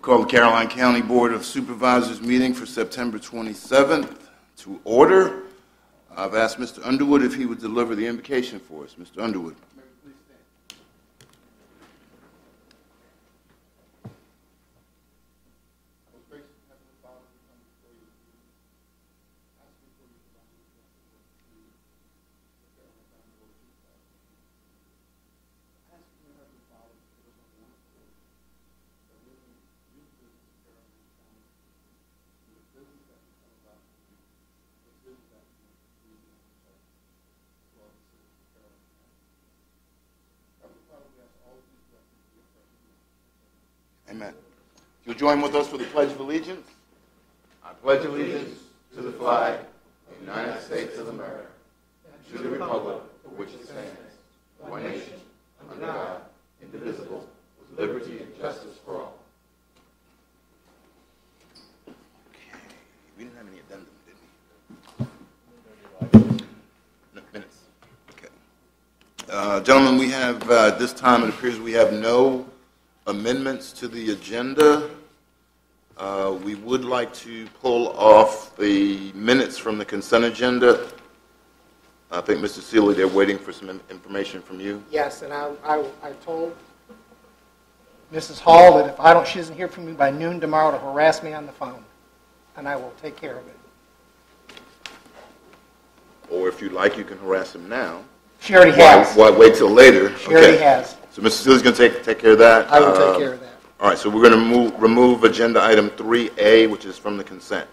Call the Caroline County Board of Supervisors meeting for September 27th to order. I've asked Mr. Underwood if he would deliver the invocation for us. Mr. Underwood. Amen. You'll join with us for the Pledge of Allegiance. I pledge allegiance to the flag of the United States of America, and to the republic for which it stands, one nation, under God, indivisible, with liberty and justice for all. Okay. We didn't have any addendum, did we? No, minutes. Okay. Gentlemen, we have, at this time, it appears we have no amendments to the agenda. We would like to pull off the minutes from the consent agenda. I think, Mr. Seeley, they're waiting for some information from you. Yes, and I told Mrs. Hall that if she doesn't hear from me by noon tomorrow to harass me on the phone, and I will take care of it. Or if you'd like, you can harass him now. She already has. Why wait till later? She already has. So Mr. Seeley's going to take care of that? I will take care of that. All right, so we're going to remove agenda item 3A, which is from the consent.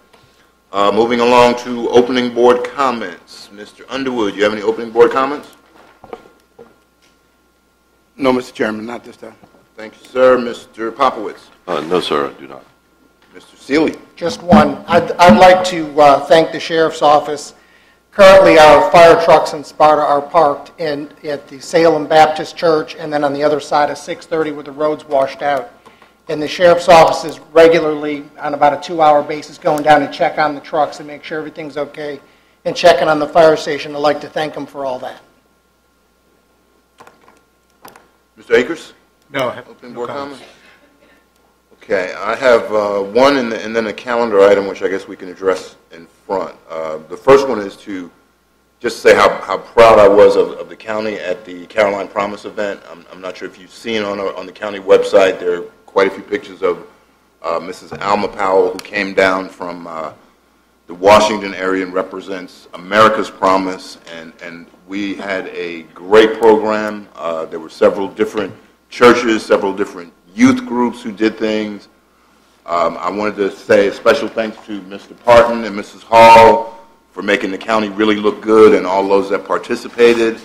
Moving along to opening board comments. Mr. Underwood, you have any opening board comments? No, Mr. Chairman, not this time. Thank you, sir. Mr. Popowitz. No, sir, I do not. Mr. Seeley. Just one. I'd like to thank the Sheriff's Office. Currently, our fire trucks in Sparta are parked at the Salem Baptist Church and then on the other side of 630 where the road's washed out. And the Sheriff's Office is regularly, on about a 2-hour basis, going down to check on the trucks and make sure everything's okay and checking on the fire station. I'd like to thank them for all that. Mr. Akers? No, opening board comments. Okay, I have one and then a calendar item, which I guess we can address in front. The first one is to just say how proud I was of the county at the Caroline Promise event. I'm not sure if you've seen on the county website, there are quite a few pictures of Mrs. Alma Powell, who came down from the Washington area and represents America's Promise, and we had a great program. There were several different churches, several different youth groups who did things. I wanted to say a special thanks to Mr. Parton and Mrs. Hall for making the county really look good and all those that participated.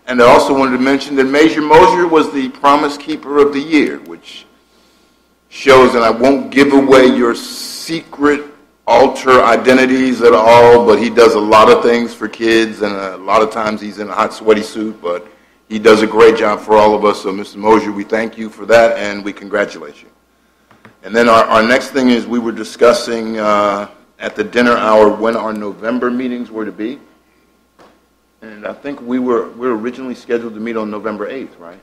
And I also wanted to mention that Major Mosier was the Promise Keeper of the Year, which shows, and I won't give away your secret altar identities at all, but he does a lot of things for kids, and a lot of times he's in a hot, sweaty suit, but he does a great job for all of us. So, Mr. Mosier, we thank you for that, and we congratulate you. And then our next thing is we were discussing at the dinner hour when our November meetings were to be. And I think we were originally scheduled to meet on November 8th, right?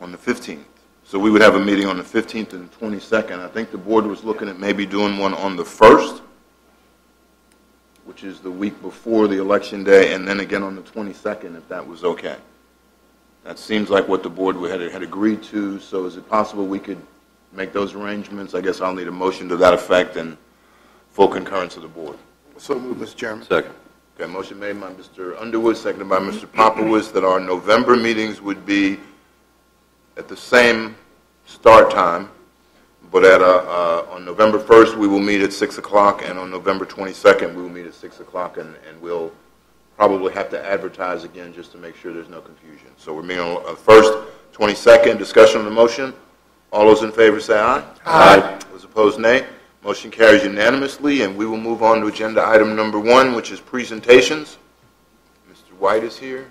On the 15th. So we would have a meeting on the 15th and 22nd. I think the board was looking at maybe doing one on the 1st, which is the week before the election day, and then again on the 22nd, if that was okay. That seems like what the board had agreed to, so is it possible we could make those arrangements? I guess I'll need a motion to that effect and full concurrence of the board. So moved, Mr. Chairman. Second. Okay, motion made by Mr. Underwood, seconded by Mr. Popowitz, that our November meetings would be at the same start time, but on November 1st we will meet at 6 o'clock, and on November 22nd we will meet at 6 o'clock, and we'll probably have to advertise again just to make sure there's no confusion. So we're meeting on 1st, 22nd, discussion on the motion. All those in favor say aye. Aye. Those opposed, nay. Motion carries unanimously, and we will move on to agenda item number 1, which is presentations. Mr. White is here.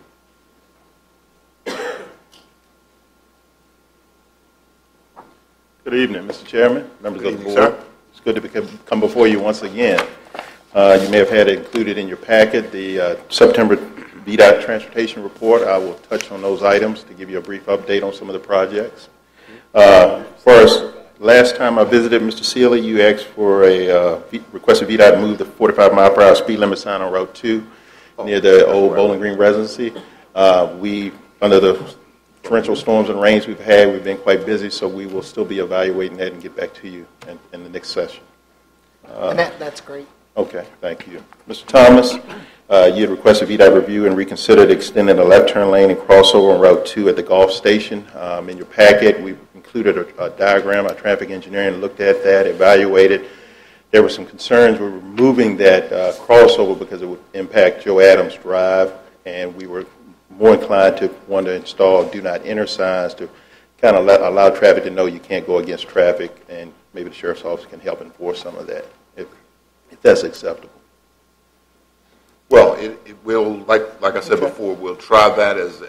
Good evening, Mr. Chairman, members Good of the evening, board. sir. It's good to come before you once again. You may have had it included in your packet, the September VDOT Transportation Report. I will touch on those items to give you a brief update on some of the projects. First, last time I visited Mr. Sealy, you asked for a requested VDOT to move the 45-mile-per-hour speed limit sign on Route 2 near the old Bowling Green residency. Under the torrential storms and rains we've had, we've been quite busy, so we will still be evaluating that and get back to you in the next session. And that's great. Okay, thank you. Mr. Thomas, you had requested VDOT review and reconsidered extending the left turn lane and crossover on Route 2 at the Gulf Station. In your packet, we included a diagram. Our traffic engineering looked at that, evaluated. There were some concerns with removing that crossover because it would impact Joe Adams Drive, and we were more inclined to want to install do not enter signs to kind of allow traffic to know you can't go against traffic, and maybe the sheriff's office can help enforce some of that if that's acceptable. Well, it will, like I said before, we'll try that as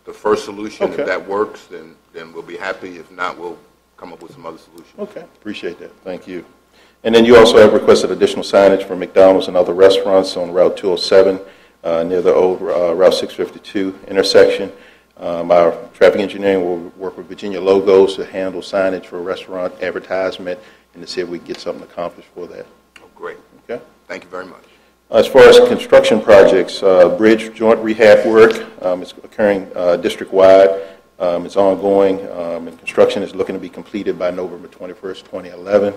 the first solution. If that works, then we'll be happy. If not, we'll come up with some other solutions. Okay, appreciate that. Thank you. And then you also have requested additional signage for McDonald's and other restaurants on Route 207 near the old Route 652 intersection. Our traffic engineering will work with Virginia Logos to handle signage for restaurant advertisement and to see if we can get something accomplished for that. Oh, great. Okay. Thank you very much. As far as construction projects, bridge joint rehab work is occurring district-wide. It's ongoing, and construction is looking to be completed by November 21st, 2011.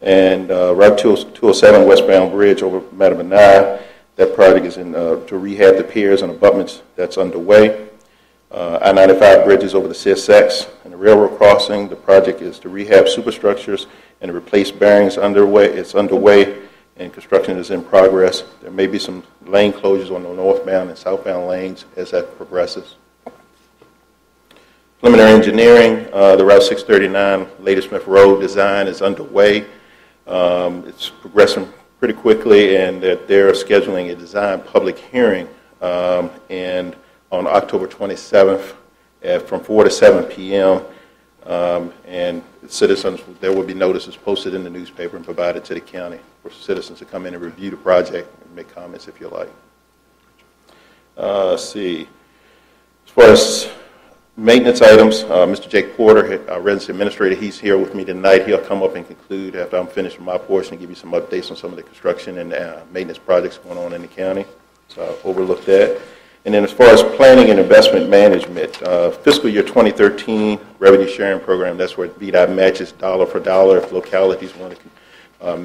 And Route 207 westbound bridge over Mattabanai, that project is to rehab the piers and abutments. That's underway. I-95 bridges over the CSX and the railroad crossing. The project is to rehab superstructures and to replace bearings. It's underway, and construction is in progress. There may be some lane closures on the northbound and southbound lanes as that progresses. Preliminary engineering, the Route 639 Ladysmith Road design is underway. It's progressing pretty quickly, and that they're scheduling a design public hearing and on October 27th from 4 to 7 p.m. And citizens, there will be notices posted in the newspaper and provided to the county for citizens to come in and review the project and make comments if you like. Let's see. As far as maintenance items, Mr. Jake Porter, our residency administrator, he's here with me tonight. He'll come up and conclude after I'm finished with my portion and give you some updates on some of the construction and maintenance projects going on in the county. So I'll overlook that. And then as far as planning and investment management, fiscal year 2013 revenue sharing program, that's where VDOT matches dollar for dollar if localities want to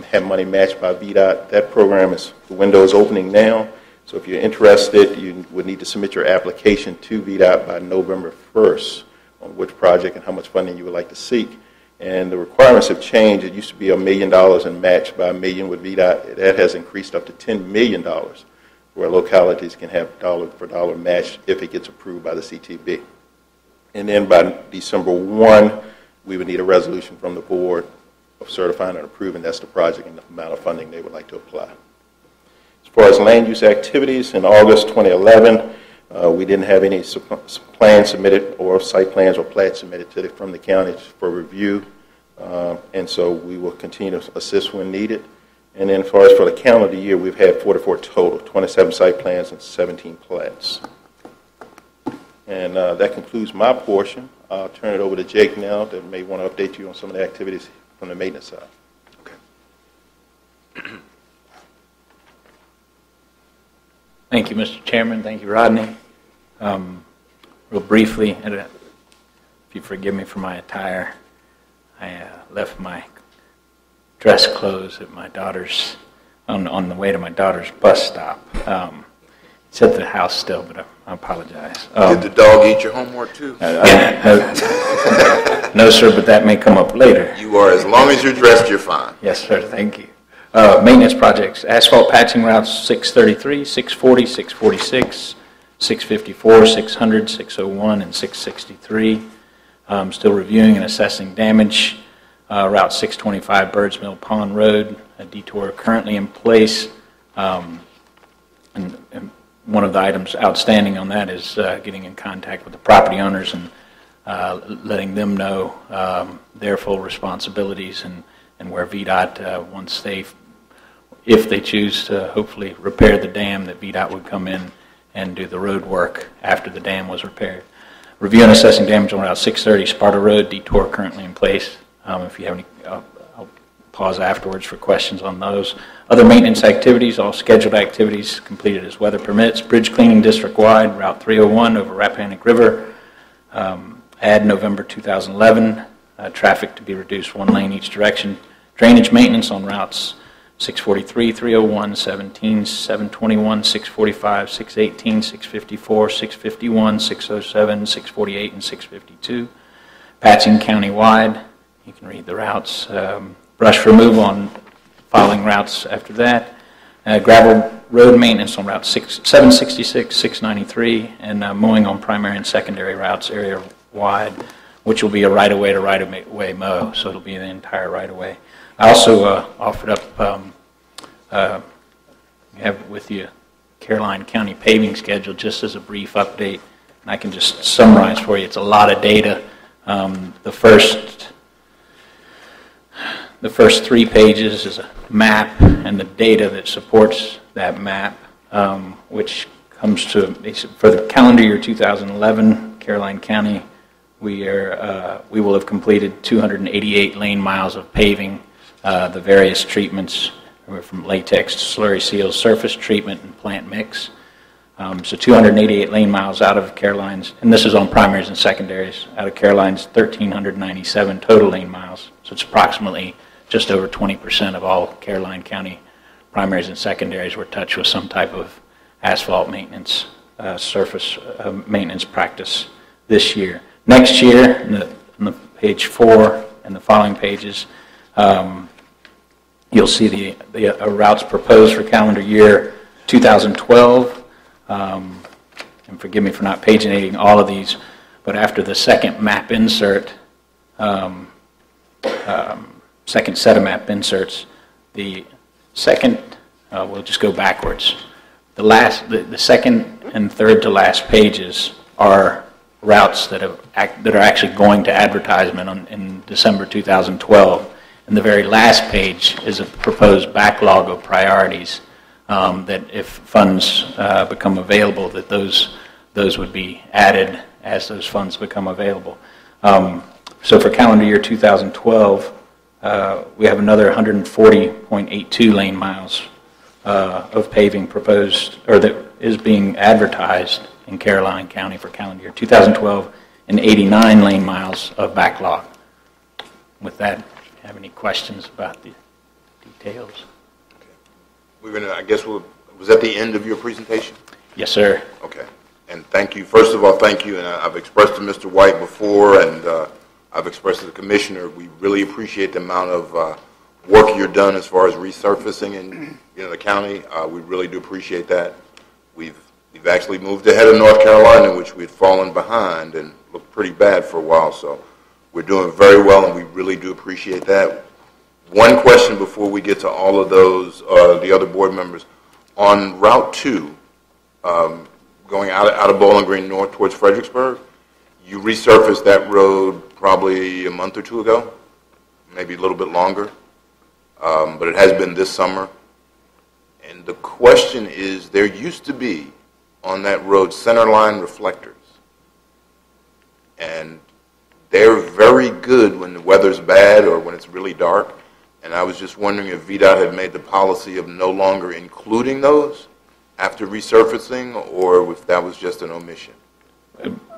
have money matched by VDOT. That program the window is opening now. So if you're interested, you would need to submit your application to VDOT by November 1st on which project and how much funding you would like to seek. And the requirements have changed. It used to be $1 million and matched by $1 million with VDOT. That has increased up to $10 million, where localities can have dollar for dollar match if it gets approved by the CTB. And then by December 1, we would need a resolution from the board of certifying and approving that's the project and the amount of funding they would like to apply. As far as land use activities, in August 2011, we didn't have any plans submitted or site plans or plats submitted from the county for review, and so we will continue to assist when needed. And then as far as for the calendar year, we've had 44 total, 27 site plans and 17 plats. And that concludes my portion. I'll turn it over to Jake now that may want to update you on some of the activities from the maintenance side. Okay. Thank you, Mr. Chairman. Thank you, Rodney. Real briefly, if you forgive me for my attire, I left my dress clothes at my daughter's, on the way to my daughter's bus stop. It's at the house still, but I apologize. Did the dog eat your homework too? No, sir, but that may come up later. You are, as long as you're dressed, you're fine. Yes, sir, thank you. Maintenance projects, asphalt patching routes 633, 640, 646, 654, 600, 601, and 663. Still reviewing and assessing damage. Route 625, Birds Mill Pond Road, a detour currently in place. And one of the items outstanding on that is getting in contact with the property owners and letting them know their full responsibilities and and where VDOT, if they choose to hopefully repair the dam, that VDOT would come in and do the road work after the dam was repaired. Review and assessing damage on Route 630 Sparta Road, detour currently in place. If you have any, I'll pause afterwards for questions on those. Other maintenance activities, all scheduled activities completed as weather permits. Bridge cleaning district-wide, Route 301 over Rappahannock River. Add November 2011. Traffic to be reduced 1 lane each direction. Drainage maintenance on routes 643, 301, 17, 721, 645, 618, 654, 651, 607, 648, and 652. Patching countywide. You can read the routes. Brush removal on following routes after that. Gravel road maintenance on route 766, 693, and mowing on primary and secondary routes area-wide, which will be a right-of-way to right-of-way mow, so it'll be the entire right-of-way. I also offered up, you have with you Caroline County paving schedule just as a brief update, and I can just summarize for you. It's a lot of data. The first 3 pages is a map and the data that supports that map, which comes to, for the calendar year 2011, Caroline County, we will have completed 288 lane miles of paving, the various treatments from latex to slurry seals, surface treatment, and plant mix. So 288 lane miles out of Caroline's, and this is on primaries and secondaries, out of Caroline's 1,397 total lane miles. So it's approximately just over 20% of all Caroline County primaries and secondaries were touched with some type of asphalt maintenance, surface maintenance practice this year. Next year, in the page 4 and the following pages, you'll see the routes proposed for calendar year 2012. And forgive me for not paginating all of these, but after the second map insert, second set of map inserts, the second, we'll just go backwards. The second and third to last pages are routes that are actually going to advertisement in December 2012. And the very last page is a proposed backlog of priorities that if funds become available, that those would be added as those funds become available. So for calendar year 2012, we have another 140.82 lane miles of paving proposed, or that is being advertised in Caroline County for calendar year 2012, and 89 lane miles of backlog. With that, do you have any questions about the details? Okay. I guess was that the end of your presentation? Yes, sir. Okay. And thank you. First of all, thank you. And I've expressed to Mr. White before, and I've expressed to the commissioner, we really appreciate the amount of work you've done as far as resurfacing in the county. We really do appreciate that. We've actually moved ahead of North Carolina, which we'd fallen behind and looked pretty bad for a while. So we're doing very well, and we really do appreciate that. One question before we get to all of those, the other board members. On Route 2, going out of Bowling Green north towards Fredericksburg, you resurfaced that road probably a month or two ago, maybe a little bit longer, but it has been this summer. And the question is, there used to be on that road centerline reflectors, and they're very good when the weather's bad or when it's really dark. And I was just wondering if VDOT had made the policy of no longer including those after resurfacing, or if that was just an omission.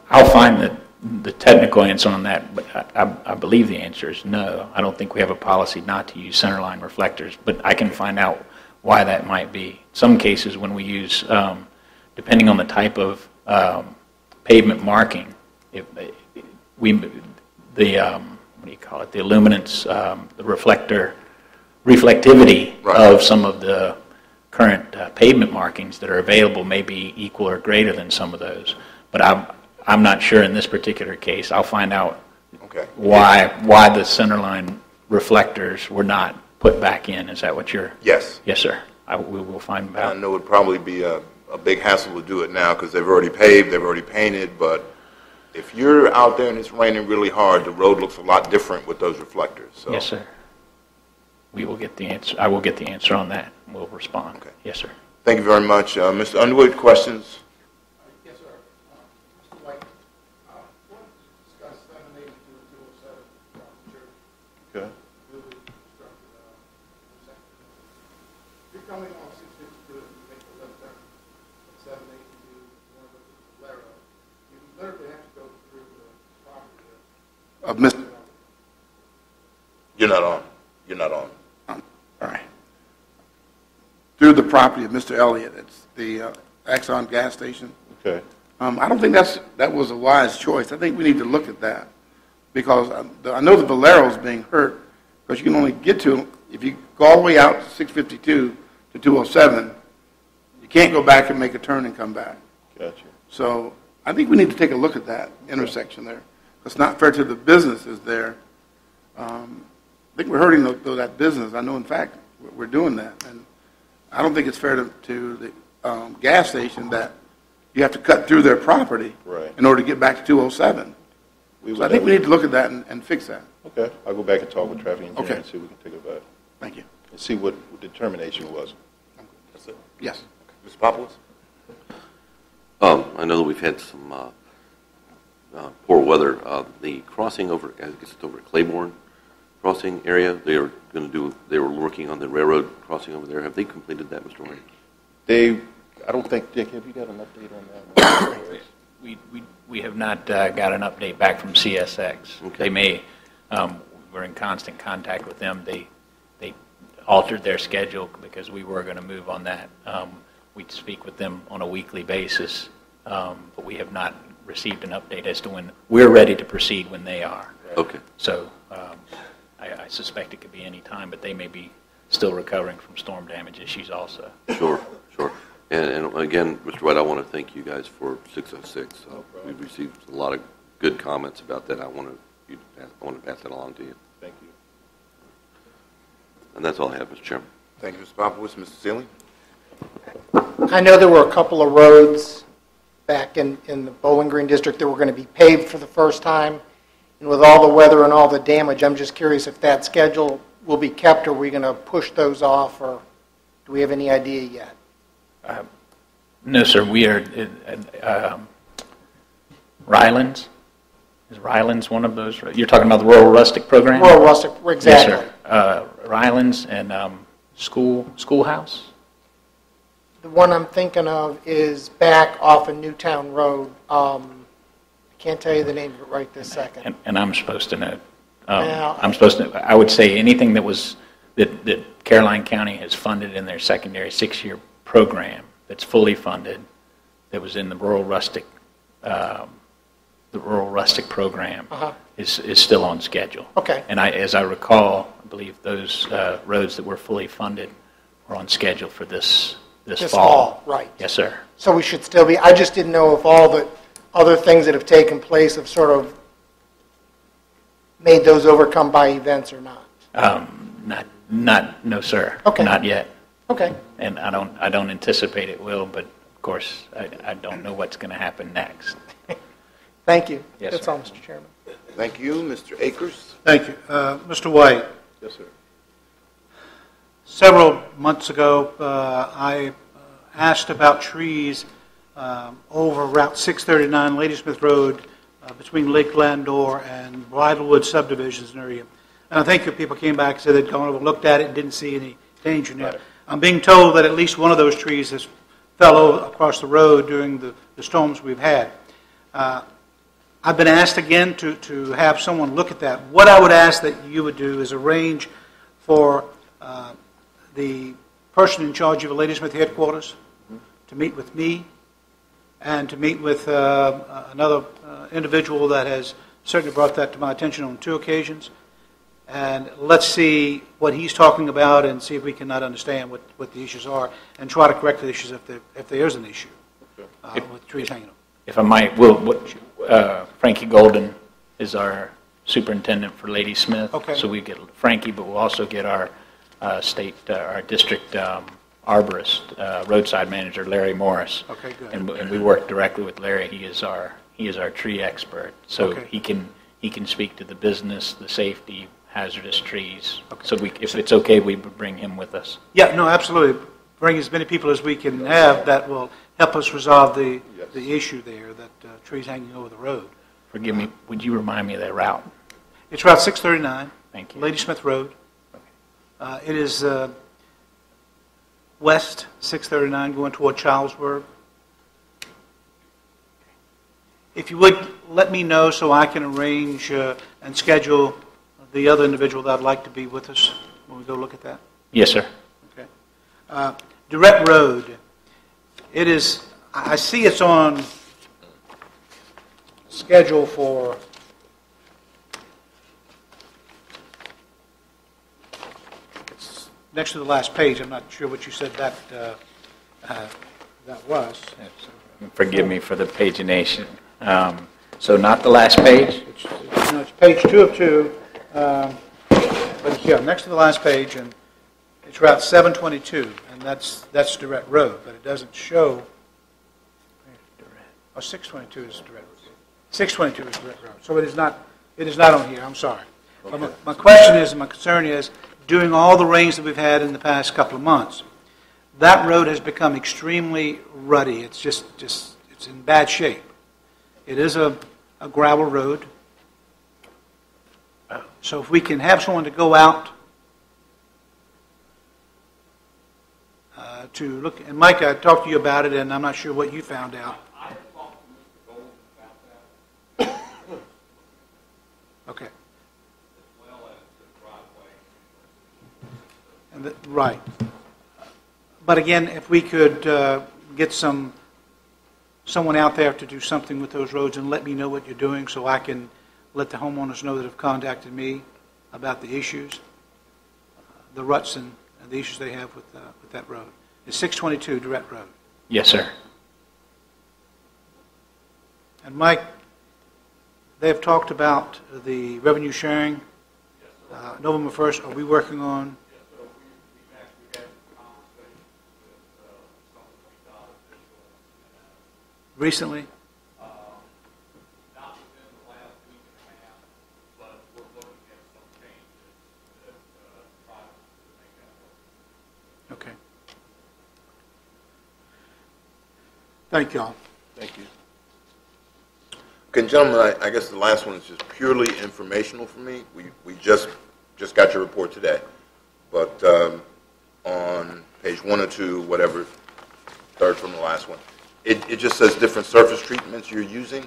I'll find the technical answer on that, but I believe the answer is no. I don't think we have a policy not to use centerline reflectors, but I can find out why that might be. Some cases when we use, depending on the type of pavement marking, what do you call it, the illuminance, the reflectivity right. of some of the current pavement markings that are available may be equal or greater than some of those. But I'm not sure in this particular case. I'll find out why the centerline reflectors were not put back in. Is that what you're? Yes. Yes, sir. We will find out. I know it would probably be a big hassle to do it now because they've already paved, they've already painted, but if you're out there and it's raining really hard, the road looks a lot different with those reflectors. So. Yes, sir. we will get the answer. I will get the answer on that. We'll respond. Okay. Yes, sir. Thank you very much. Mr. Underwood, questions? Yes, sir. Mr. White, I wanted to discuss 782 and 207 from the church. Okay. Newly constructed intersection. If you're coming on 652 and you make the left turn at 782, you want to go to Valero, you literally have to go through the property Of Mr. You're not on. You're not on. All right. Through the property of Mr. Elliott, it's the Exxon gas station. Okay. I don't think that was a wise choice. I think we need to look at that because I know the Valero's being hurt because you can only get to them if you go all the way out to 652 to 207. You can't go back and make a turn and come back. Gotcha. So I think we need to take a look at that intersection there. It's not fair to the businesses there. I think we're hurting that business. I know, in fact, we're doing that. And I don't think it's fair to the gas station that you have to cut through their property Right. in order to get back to 207. So I think we need to look at that and fix that. Okay. I'll go back and talk with traffic engineer Okay. and see what we can take about it. Thank you. And see what the determination was. That's it. Yes. Mr. Popoulos? I know that we've had some poor weather. The crossing over, I guess it's over at Claiborne crossing area, they were working on the railroad crossing over there. Have they completed that, Mr. White? I don't think, Dick, have you got an update on that one? We have not got an update back from CSX. Okay. They may, we're in constant contact with them. They altered their schedule because we were going to move on that. We speak with them on a weekly basis, but we have not received an update as to when we're ready to proceed when they are. Okay. So I suspect it could be any time, but they may be still recovering from storm damage issues also. Sure, sure. And again, Mr. White, I want to thank you guys for 606. We've received a lot of good comments about that. I want to pass that along to you. Thank you. And that's all I have, Mr. Chairman. Thank you, Mr. Popoulos. Mr. Sealy? I know there were a couple of roads back in the Bowling Green District that were going to be paved for the first time. And with all the weather and all the damage, I'm just curious if that schedule will be kept, or are we going to push those off, or do we have any idea yet? No, sir. We are, Rylands? Is Rylands one of those? You're talking about the Rural Rustic Program? Rural Rustic, exactly. Yes, sir. Rylands and Schoolhouse? The one I'm thinking of is back off of Newtown Road. I can't tell you the name of it right this second. And I'm supposed to know. Yeah. I'm supposed to. I would say anything that Caroline County has funded in their secondary 6-year program that's fully funded, that was in the rural rustic program, is still on schedule. Okay. And as I recall, I believe those roads that were fully funded were on schedule for this fall. Right. Yes, sir. So we should still be, I just didn't know if all the other things that have taken place have sort of made those overcome by events or not. No, sir. Okay. Not yet. Okay. And I don't anticipate it will, but of course, I don't know what's going to happen next. Thank you. Yes, That's sir. all, Mr. Chairman. Thank you. Mr. Akers? Thank you. Mr. White, Yes, sir. several months ago, I asked about trees over Route 639, Ladysmith Road, between Lake Landor and Bridlewood subdivisions area. And I think your people came back and said they'd gone over, looked at it, and didn't see any danger in it. Right. I'm being told that at least one of those trees has fell over across the road during the storms we've had. I've been asked again to have someone look at that. What I would ask that you would do is arrange for the person in charge of the Ladysmith headquarters to meet with me and to meet with another individual that has certainly brought that to my attention on 2 occasions. And let's see what he's talking about and see if we cannot understand what the issues are and try to correct the issues if there is an issue with trees hanging up. If I might, Frankie Golden is our superintendent for Ladysmith. Okay. So we get Frankie, but we'll also get our our district arborist, roadside manager, Larry Morris. Okay, good. And we work directly with Larry. He is our tree expert. So Okay. he can speak to the business, the safety, hazardous trees. So if it's okay, we would bring him with us. Yeah, no, absolutely. Bring as many people as we can have. That will help us resolve the issue there, that trees hanging over the road. Forgive me, would you remind me of that route? It's Route 639. Thank you. Ladysmith Road. It is west 639 going toward Charlesburg. If you would, let me know so I can arrange and schedule the other individual that I'd like to be with us when we go look at that. Yes, sir. Okay. Durrett Road. It is, I see it's on schedule for it's next to the last page. I'm not sure what you said that was. Forgive me for the pagination. So not the last page? It's page 2 of 2, but it's next to the last page, and it's Route 722, and that's Durrett Road, but it doesn't show. Oh, 622 is Durrett Road. 622 is Durrett Road. So it is not on here. I'm sorry. Okay. But my question is, and my concern is, doing all the rains that we've had in the past couple of months, that road has become extremely ruddy. It's just it's in bad shape. It is a gravel road. So if we can have someone to go out to look, and Mike, I talked to you about it, and I'm not sure what you found out. I had talked to Mr. Golden about that. Okay. As well as the driveway. And right. But again, if we could get someone out there to do something with those roads and let me know what you're doing so I can let the homeowners know that have contacted me about the issues, the ruts and the issues they have with that road. It's 622 Durrett Road. Yes, sir. And Mike, they have talked about the revenue sharing. November 1st, are we working on? Yes, sir. We've actually had some conversations with some of the officials. Recently? Not within the last week and a half, but we're looking at some changes that try to make that work. Okay. Thank you all. Thank you. Okay, gentlemen, I guess the last one is just purely informational for me. We just got your report today, but on page 1 or 2, whatever, third from the last one, it just says different surface treatments you're using,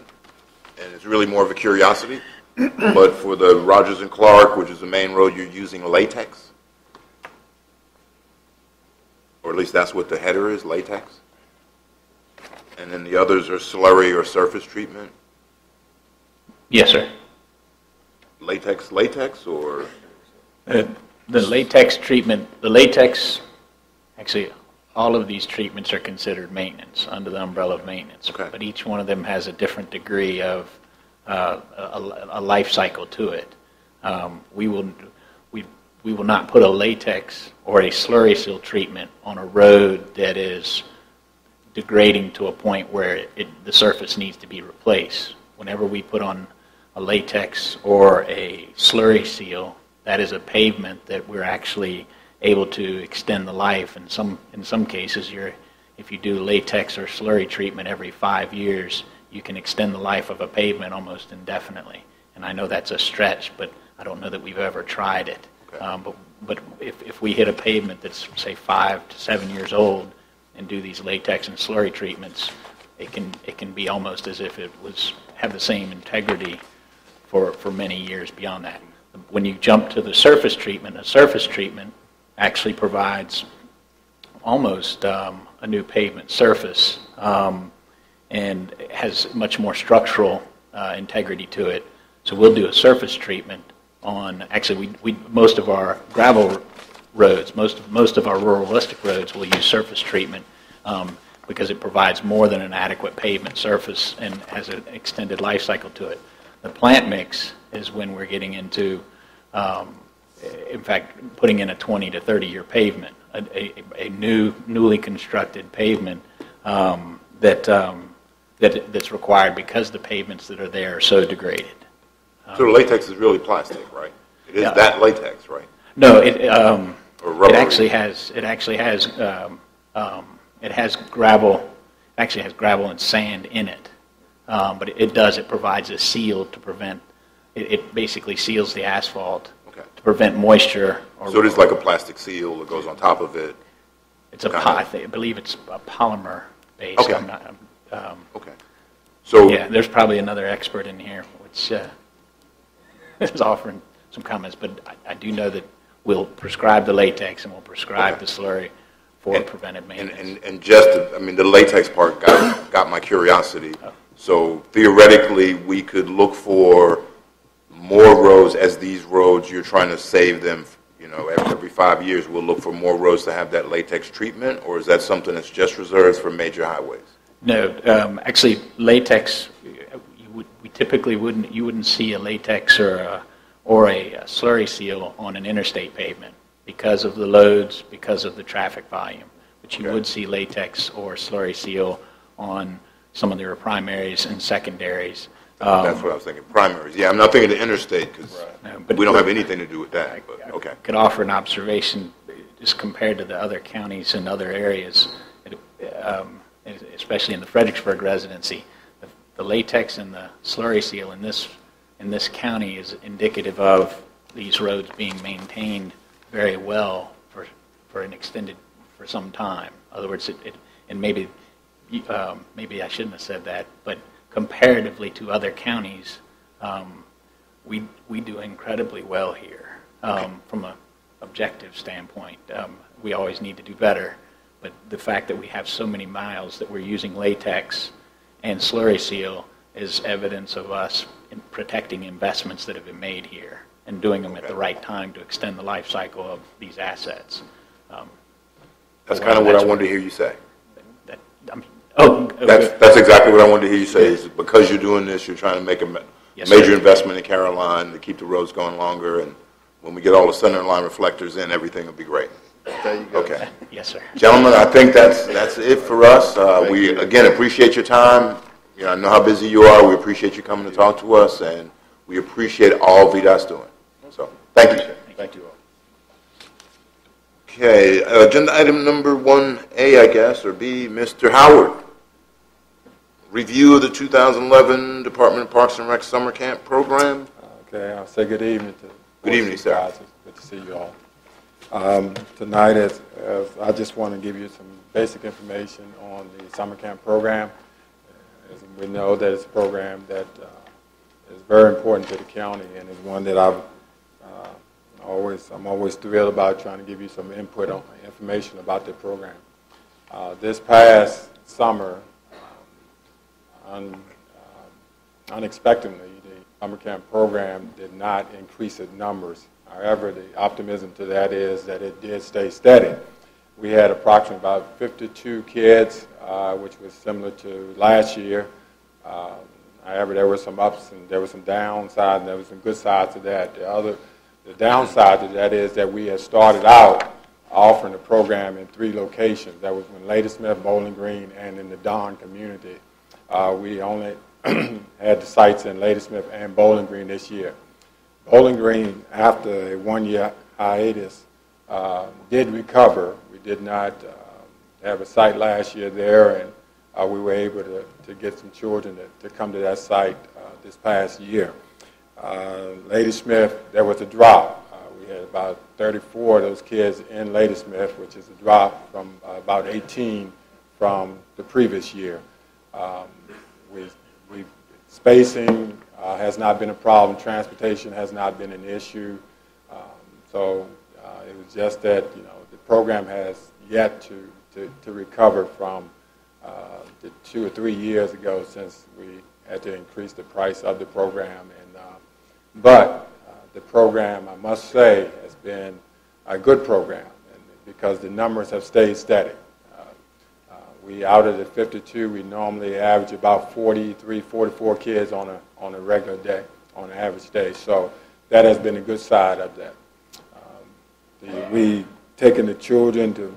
and it's really more of a curiosity. But for the Rogers and Clark, which is the main road, you're using latex, or at least that's what the header is, latex. And then the others are slurry or surface treatment. Yes, sir. Latex, or? The latex treatment, actually, all of these treatments are considered maintenance, under the umbrella of maintenance. Okay. But each one of them has a different degree of a life cycle to it. We will not put a latex or a slurry seal treatment on a road that is degrading to a point where the surface needs to be replaced. Whenever we put on a latex or a slurry seal, that is a pavement that we're actually able to extend the life. In some cases, if you do latex or slurry treatment every 5 years, you can extend the life of a pavement almost indefinitely. And I know that's a stretch, but I don't know that we've ever tried it. Okay. But if we hit a pavement that's, say, 5 to 7 years old and do these latex and slurry treatments, it can be almost as if it have the same integrity for many years beyond that. When you jump to the surface treatment, a surface treatment actually provides almost a new pavement surface and has much more structural integrity to it. So we'll do a surface treatment on, actually most of our gravel roads, most of our ruralistic roads will use surface treatment because it provides more than an adequate pavement surface and has an extended life cycle to it. The plant mix is when we're getting into, in fact, putting in a 20 to 30 year pavement, a newly constructed pavement that's required because the pavements that are there are so degraded. So the latex is really plastic, right? It is that latex, right? No, Or rubber? it actually has gravel. Actually has gravel and sand in it, but it provides a seal to prevent. It basically seals the asphalt to prevent moisture. So it is like a plastic seal that goes on top of it. It's I believe it's a polymer based. Okay. I'm not, Okay. So yeah, there's probably another expert in here which is offering some comments, but I do know that we'll prescribe the latex and we'll prescribe the slurry for preventive maintenance. And just, the latex part got my curiosity. So theoretically, we could look for more roads as these roads, you're trying to save them, every 5 years, we'll look for more roads to have that latex treatment, or is that something that's just reserved for major highways? No, actually, latex, you wouldn't see a latex or a slurry seal on an interstate pavement because of the loads, because of the traffic volume. But you would see latex or slurry seal on some of their primaries and secondaries. That's what I was thinking, primaries. Yeah, I'm not thinking the interstate because we don't have anything to do with that. But, okay. I could offer an observation just compared to the other counties and other areas, especially in the Fredericksburg residency. The latex and the slurry seal in this county is indicative of these roads being maintained very well for some time. In other words, and maybe I shouldn't have said that, but comparatively to other counties, we do incredibly well here from an objective standpoint. We always need to do better, but the fact that we have so many miles that we're using latex and slurry seal is evidence of us in protecting investments that have been made here and doing them at the right time to extend the life cycle of these assets. That's kind of what I wanted to hear you say. Okay. That's exactly what I wanted to hear you say, is because you're doing this, you're trying to make a major investment in Caroline to keep the roads going longer, and when we get all the center line reflectors in, everything will be great. There you go. Okay. Yes, sir. Gentlemen, I think that's it for us. We, again, appreciate your time. I know how busy you are. We appreciate you coming to talk to us, and we appreciate all VDOT's doing. So, thank you. Thank you all. Okay, agenda item number 1A, I guess, or B, Mr. Howard. Review of the 2011 Department of Parks and Rec Summer Camp Program. Okay, I'll say good evening to Good evening, sir. guys. It's good to see you all. Tonight, as I just want to give you some basic information on the summer camp program. As we know that it's a program that is very important to the county and is one that I'm always thrilled about trying to give you some input on information about the program. This past summer, unexpectedly, the summer camp program did not increase its numbers. However, the optimism to that is that it did stay steady. We had approximately about 52 kids, which was similar to last year. However, there were some ups and there was some downsides, and there was some good sides to that. The downside to that is that we had started out offering the program in 3 locations. That was in Ladysmith, Bowling Green, and in the Don community. We only had the sites in Ladysmith and Bowling Green this year. Bowling Green, after a 1-year hiatus, did recover. We did not have a site last year there, and we were able to get some children to come to that site this past year. Ladysmith, there was a drop. We had about 34 of those kids in Ladysmith, which is a drop from about 18 from the previous year. Spacing has not been a problem. Transportation has not been an issue. So it was just that the program has yet to recover from the 2 or 3 years ago since we had to increase the price of the program. But the program, I must say, has been a good program because the numbers have stayed steady. We out of the 52, we normally average about 43, 44 kids on a regular day, on an average day. So that has been a good side of that. We taking the children to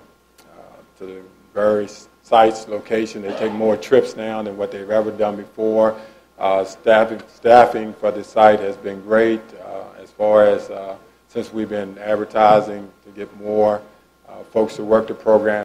the various sites, locations. They take more trips now than what they've ever done before. Staffing for the site has been great. As far as since we've been advertising to get more folks to work the program,